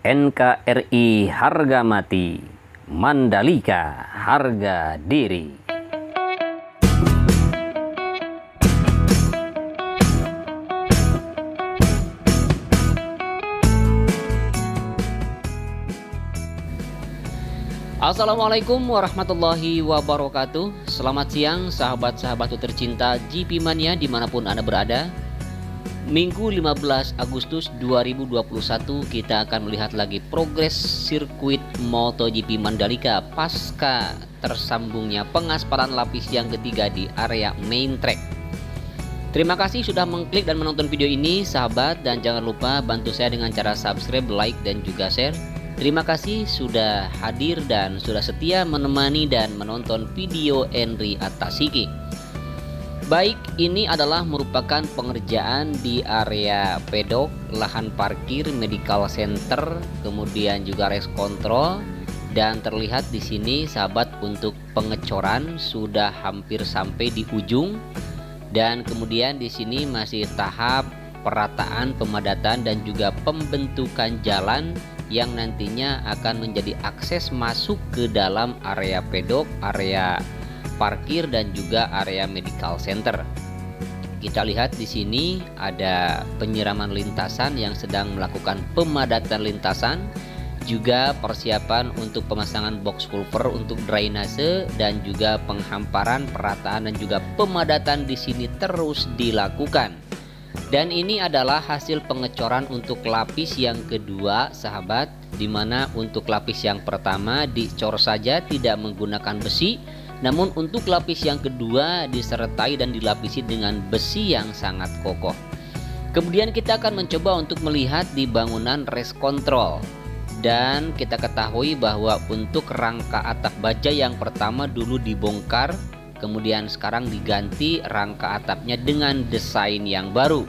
NKRI harga mati, Mandalika harga diri. Assalamualaikum warahmatullahi wabarakatuh. Selamat siang sahabat-sahabatku tercinta GP Mania dimanapun Anda berada. Minggu 15 Agustus 2021 kita akan melihat lagi progres sirkuit MotoGP Mandalika pasca tersambungnya pengaspalan lapis yang ketiga di area main track. Terima kasih sudah mengklik dan menonton video ini sahabat, dan jangan lupa bantu saya dengan cara subscribe, like, dan juga share. Terima kasih sudah hadir dan sudah setia menemani dan menonton video Henry Atasiki. Baik, ini adalah merupakan pengerjaan di area pedok, lahan parkir, medical center, kemudian juga race control, dan terlihat di sini sahabat untuk pengecoran sudah hampir sampai di ujung, dan kemudian di sini masih tahap perataan, pemadatan, dan juga pembentukan jalan yang nantinya akan menjadi akses masuk ke dalam area pedok, area parkir, dan juga area medical center. Kita lihat di sini ada penyiraman lintasan yang sedang melakukan pemadatan lintasan, juga persiapan untuk pemasangan box culvert untuk drainase, dan juga penghamparan, perataan, dan juga pemadatan di sini terus dilakukan. Dan ini adalah hasil pengecoran untuk lapis yang kedua sahabat, dimana untuk lapis yang pertama dicor saja tidak menggunakan besi, namun untuk lapis yang kedua disertai dan dilapisi dengan besi yang sangat kokoh. Kemudian kita akan mencoba untuk melihat di bangunan race control, dan kita ketahui bahwa untuk rangka atap baja yang pertama dulu dibongkar, kemudian sekarang diganti rangka atapnya dengan desain yang baru.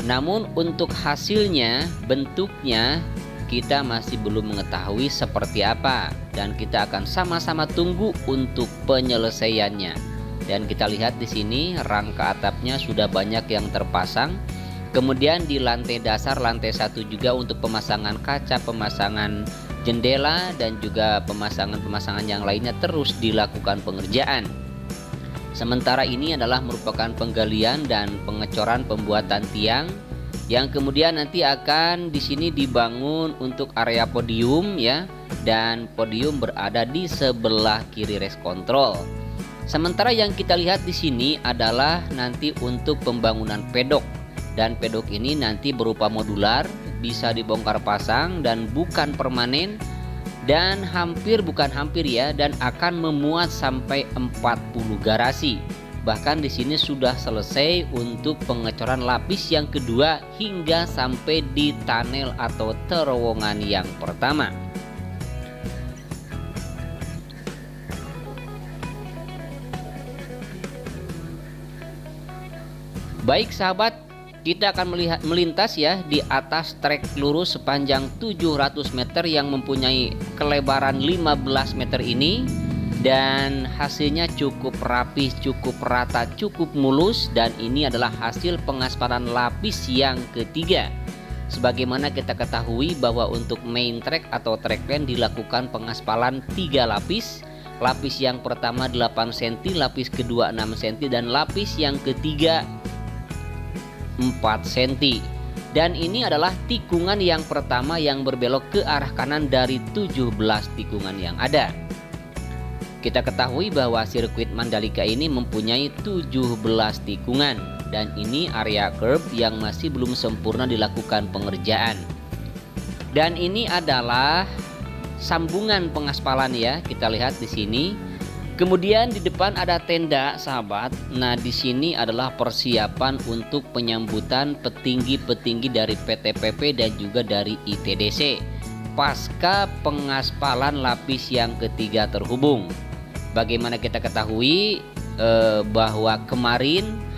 Namun untuk hasilnya, bentuknya kita masih belum mengetahui seperti apa, dan kita akan sama-sama tunggu untuk penyelesaiannya. Dan kita lihat di sini rangka atapnya sudah banyak yang terpasang. Kemudian di lantai dasar, lantai 1 juga untuk pemasangan kaca, pemasangan jendela, dan juga pemasangan-pemasangan yang lainnya terus dilakukan pengerjaan. Sementara ini adalah merupakan penggalian dan pengecoran pembuatan tiang yang kemudian nanti akan di sini dibangun untuk area podium ya, dan podium berada di sebelah kiri race control. Sementara yang kita lihat di sini adalah nanti untuk pembangunan pedok, dan pedok ini nanti berupa modular, bisa dibongkar pasang dan bukan permanen, dan bukan hampir ya, dan akan memuat sampai 40 garasi. Bahkan di sini sudah selesai untuk pengecoran lapis yang kedua hingga sampai di tunnel atau terowongan yang pertama. Baik sahabat, kita akan melintas ya di atas trek lurus sepanjang 700 meter yang mempunyai kelebaran 15 meter ini. Dan hasilnya cukup rapi, cukup rata, cukup mulus, dan ini adalah hasil pengaspalan lapis yang ketiga. Sebagaimana kita ketahui bahwa untuk main track atau trackland dilakukan pengaspalan 3 lapis. Lapis yang pertama 8 cm, lapis kedua 6 cm, dan lapis yang ketiga 4 cm. Dan ini adalah tikungan yang pertama yang berbelok ke arah kanan dari 17 tikungan yang ada. Kita ketahui bahwa sirkuit Mandalika ini mempunyai 17 tikungan, dan ini area curb yang masih belum sempurna dilakukan pengerjaan. Dan ini adalah sambungan pengaspalan ya, kita lihat di sini. Kemudian di depan ada tenda sahabat. Nah, di sini adalah persiapan untuk penyambutan petinggi-petinggi dari PTPP dan juga dari ITDC pasca pengaspalan lapis yang ketiga terhubung. Bagaimana kita ketahui bahwa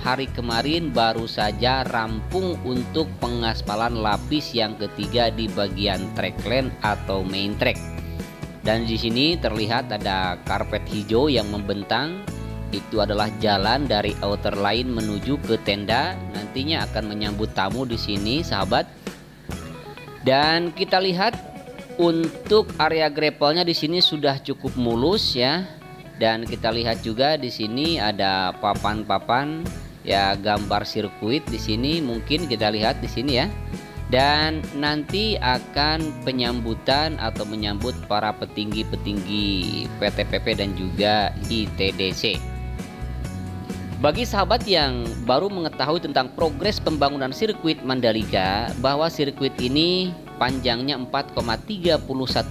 hari kemarin baru saja rampung untuk pengaspalan lapis yang ketiga di bagian trackland atau main track. Dan di sini terlihat ada karpet hijau yang membentang. Itu adalah jalan dari outer line menuju ke tenda. Nantinya akan menyambut tamu di sini, sahabat. Dan kita lihat untuk area gravelnya di sini sudah cukup mulus ya. Dan kita lihat juga di sini ada papan-papan ya, gambar sirkuit di sini mungkin kita lihat di sini ya. Dan nanti akan penyambutan atau menyambut para petinggi-petinggi PTPP dan juga ITDC. Bagi sahabat yang baru mengetahui tentang progres pembangunan sirkuit Mandalika, bahwa sirkuit ini panjangnya 4,31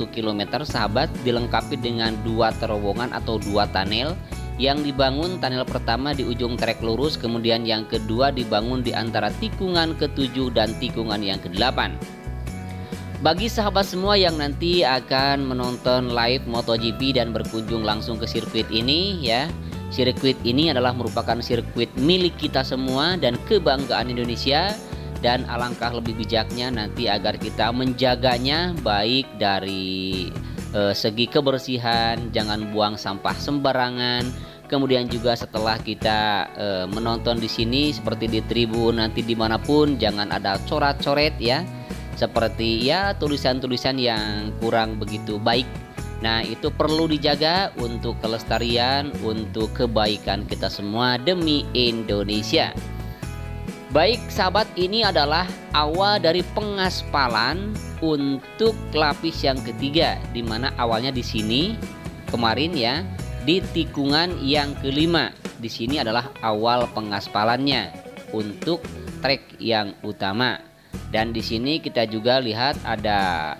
km sahabat, dilengkapi dengan 2 terowongan atau 2 tunnel. Yang dibangun tunnel pertama di ujung trek lurus, kemudian yang kedua dibangun di antara tikungan ke-7 dan tikungan yang ke-8. Bagi sahabat semua yang nanti akan menonton live MotoGP dan berkunjung langsung ke sirkuit ini ya, sirkuit ini adalah merupakan sirkuit milik kita semua dan kebanggaan Indonesia. Dan alangkah lebih bijaknya nanti agar kita menjaganya, baik dari segi kebersihan, jangan buang sampah sembarangan. Kemudian juga setelah kita menonton di sini seperti di tribun, nanti dimanapun jangan ada coret-coret ya, seperti ya tulisan-tulisan yang kurang begitu baik. Nah, itu perlu dijaga untuk kelestarian, untuk kebaikan kita semua demi Indonesia. Baik sahabat, ini adalah awal dari pengaspalan untuk lapis yang ketiga, di mana awalnya di sini kemarin ya, di tikungan yang kelima. Di sini adalah awal pengaspalannya untuk trek yang utama. Dan di sini kita juga lihat ada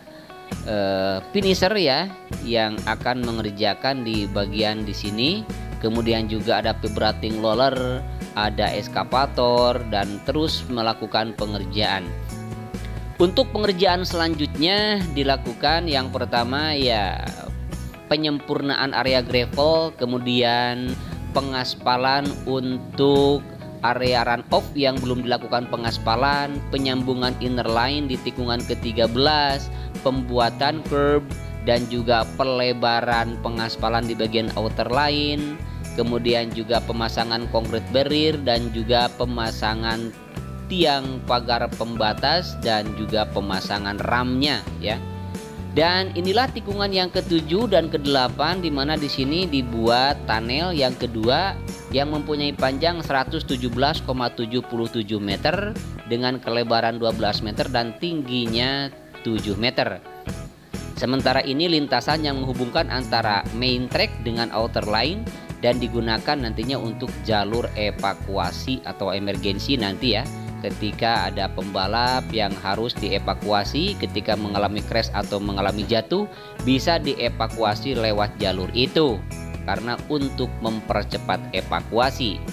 finisher ya, yang akan mengerjakan di bagian di sini. Kemudian juga ada vibrating roller, ada eskavator, dan terus melakukan pengerjaan. Untuk pengerjaan selanjutnya dilakukan yang pertama ya penyempurnaan area gravel, kemudian pengaspalan untuk area run off yang belum dilakukan pengaspalan, penyambungan inner line di tikungan ke-13, pembuatan curb dan juga pelebaran pengaspalan di bagian outer line. Kemudian juga pemasangan concrete barrier dan juga pemasangan tiang pagar pembatas dan juga pemasangan ramnya ya. Dan inilah tikungan yang ke-7 dan ke-8, di mana di sini dibuat tunnel yang kedua yang mempunyai panjang 117,77 meter dengan kelebaran 12 meter dan tingginya 7 meter. Sementara ini lintasan yang menghubungkan antara main track dengan outer line dan digunakan nantinya untuk jalur evakuasi atau emergensi nanti ya, ketika ada pembalap yang harus dievakuasi ketika mengalami crash atau mengalami jatuh, bisa dievakuasi lewat jalur itu karena untuk mempercepat evakuasi.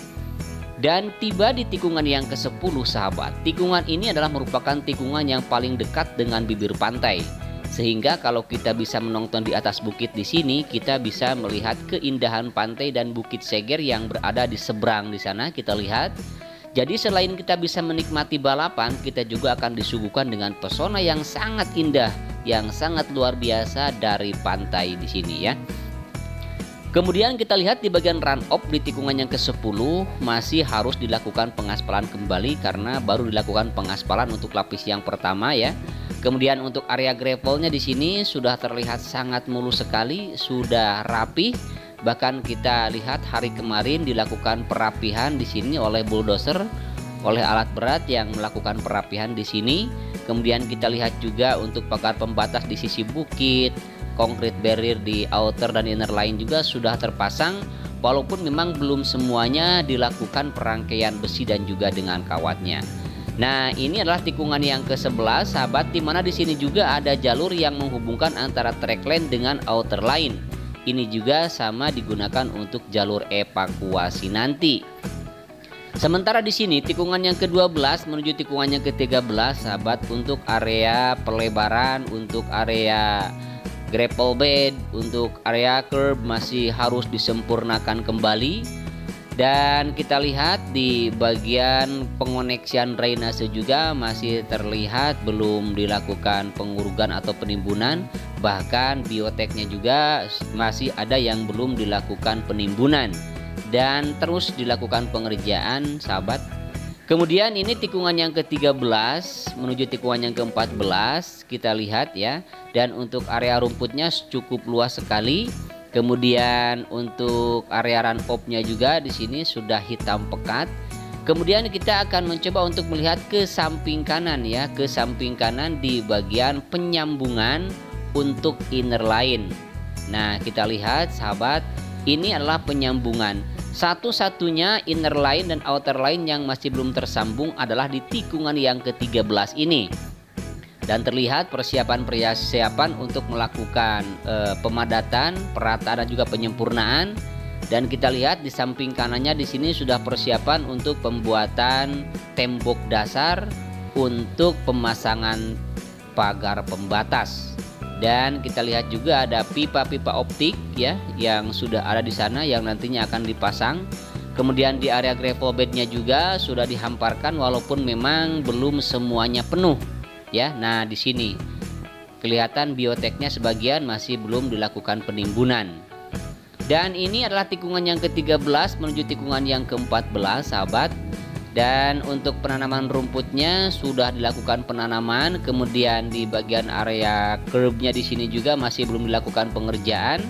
Dan tiba di tikungan yang ke-10 sahabat. Tikungan ini adalah merupakan tikungan yang paling dekat dengan bibir pantai. Sehingga kalau kita bisa menonton di atas bukit di sini, kita bisa melihat keindahan pantai dan Bukit Seger yang berada di seberang di sana kita lihat. Jadi selain kita bisa menikmati balapan, kita juga akan disuguhkan dengan pesona yang sangat indah, yang sangat luar biasa dari pantai di sini ya. Kemudian kita lihat di bagian run off di tikungan yang ke-10 masih harus dilakukan pengaspalan kembali karena baru dilakukan pengaspalan untuk lapis yang pertama ya. Kemudian untuk area gravelnya di sini sudah terlihat sangat mulus sekali, sudah rapi. Bahkan kita lihat hari kemarin dilakukan perapihan di sini oleh bulldozer, oleh alat berat yang melakukan perapihan di sini. Kemudian kita lihat juga untuk pagar pembatas di sisi bukit, concrete barrier di outer dan inner line juga sudah terpasang, walaupun memang belum semuanya dilakukan perangkaian besi dan juga dengan kawatnya. Nah, ini adalah tikungan yang ke-11 sahabat, di mana di sini juga ada jalur yang menghubungkan antara track line dengan outer line. Ini juga sama digunakan untuk jalur evakuasi nanti. Sementara di sini tikungan yang ke-12 menuju tikungan yang ke-13 sahabat, untuk area pelebaran, untuk area gravel bed, untuk area curb masih harus disempurnakan kembali. Dan kita lihat di bagian pengoneksian drainase juga masih terlihat belum dilakukan pengurugan atau penimbunan. Bahkan bioteknya juga masih ada yang belum dilakukan penimbunan dan terus dilakukan pengerjaan, sahabat. Kemudian ini tikungan yang ke-13 menuju tikungan yang ke-14 kita lihat ya. Dan untuk area rumputnya cukup luas sekali. Kemudian untuk area run-off-nya juga di sini sudah hitam pekat. Kemudian kita akan mencoba untuk melihat ke samping kanan ya, ke samping kanan di bagian penyambungan untuk inner line. Nah, kita lihat sahabat, ini adalah penyambungan. Satu-satunya inner line dan outer line yang masih belum tersambung adalah di tikungan yang ke-13 ini. Dan terlihat persiapan untuk melakukan pemadatan, perataan dan juga penyempurnaan. Dan kita lihat di samping kanannya di sini sudah persiapan untuk pembuatan tembok dasar untuk pemasangan pagar pembatas. Dan kita lihat juga ada pipa-pipa optik ya yang sudah ada di sana yang nantinya akan dipasang. Kemudian di area gravel bednya juga sudah dihamparkan walaupun memang belum semuanya penuh ya. Nah, di sini kelihatan bioteknya sebagian masih belum dilakukan penimbunan. Dan ini adalah tikungan yang ke-13 menuju tikungan yang ke-14 sahabat. Dan untuk penanaman rumputnya sudah dilakukan penanaman. Kemudian di bagian area curbnya di sini juga masih belum dilakukan pengerjaan.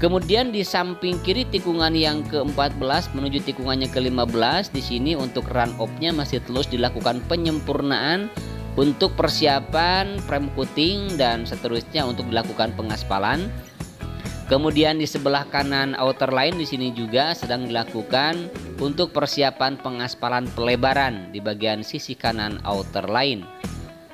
Kemudian di samping kiri tikungan yang ke-14 menuju tikungan yang ke-15 di sini untuk run off-nya masih terus dilakukan penyempurnaan untuk persiapan frame coating dan seterusnya untuk dilakukan pengaspalan. Kemudian di sebelah kanan outer line di sini juga sedang dilakukan untuk persiapan pengaspalan pelebaran di bagian sisi kanan outer line.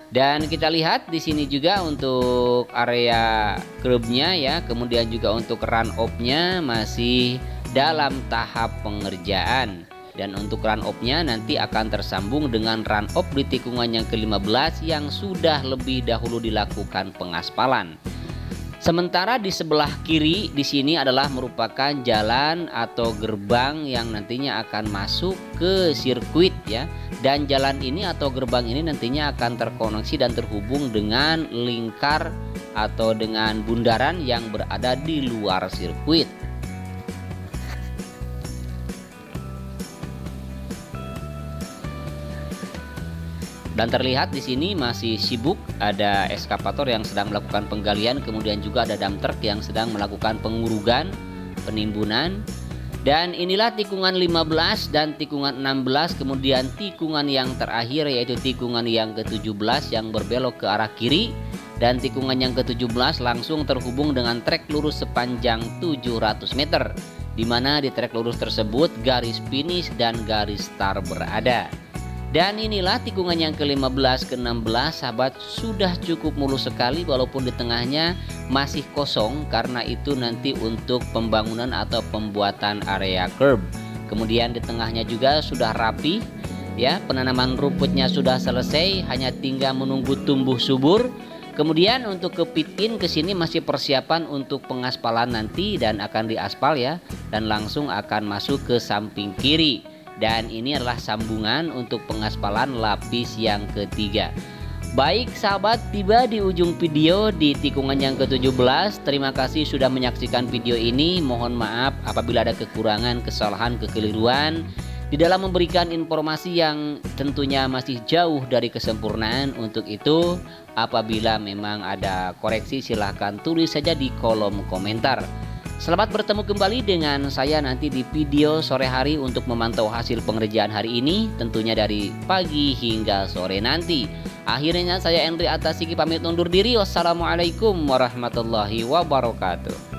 Dan kita lihat di sini juga untuk area curbnya ya, kemudian juga untuk run off-nya masih dalam tahap pengerjaan. Dan untuk run off-nya nanti akan tersambung dengan run off di tikungan yang ke-15 yang sudah lebih dahulu dilakukan pengaspalan. Sementara di sebelah kiri di sini adalah merupakan jalan atau gerbang yang nantinya akan masuk ke sirkuit ya. Dan jalan ini atau gerbang ini nantinya akan terkoneksi dan terhubung dengan lingkar atau dengan bundaran yang berada di luar sirkuit. Dan terlihat di sini masih sibuk, ada eskavator yang sedang melakukan penggalian, kemudian juga ada dump truck yang sedang melakukan pengurugan, penimbunan. Dan inilah tikungan 15 dan tikungan 16, kemudian tikungan yang terakhir yaitu tikungan yang ke-17 yang berbelok ke arah kiri. Dan tikungan yang ke-17 langsung terhubung dengan trek lurus sepanjang 700 meter. Di mana di trek lurus tersebut garis finish dan garis start berada. Dan inilah tikungan yang ke-15 ke-16 sahabat, sudah cukup mulus sekali walaupun di tengahnya masih kosong karena itu nanti untuk pembangunan atau pembuatan area curb. Kemudian di tengahnya juga sudah rapi ya, penanaman rumputnya sudah selesai, hanya tinggal menunggu tumbuh subur. Kemudian untuk ke pit in ke sini masih persiapan untuk pengaspalan nanti dan akan diaspal ya, dan langsung akan masuk ke samping kiri. Dan ini adalah sambungan untuk pengaspalan lapis yang ketiga. Baik sahabat, tiba di ujung video di tikungan yang ke-17. Terima kasih sudah menyaksikan video ini. Mohon maaf apabila ada kekurangan, kesalahan, kekeliruan di dalam memberikan informasi yang tentunya masih jauh dari kesempurnaan. Untuk itu apabila memang ada koreksi silahkan tulis saja di kolom komentar. Selamat bertemu kembali dengan saya nanti di video sore hari untuk memantau hasil pengerjaan hari ini, tentunya dari pagi hingga sore nanti. Akhirnya saya Endri Atasiki pamit undur diri. Wassalamualaikum warahmatullahi wabarakatuh.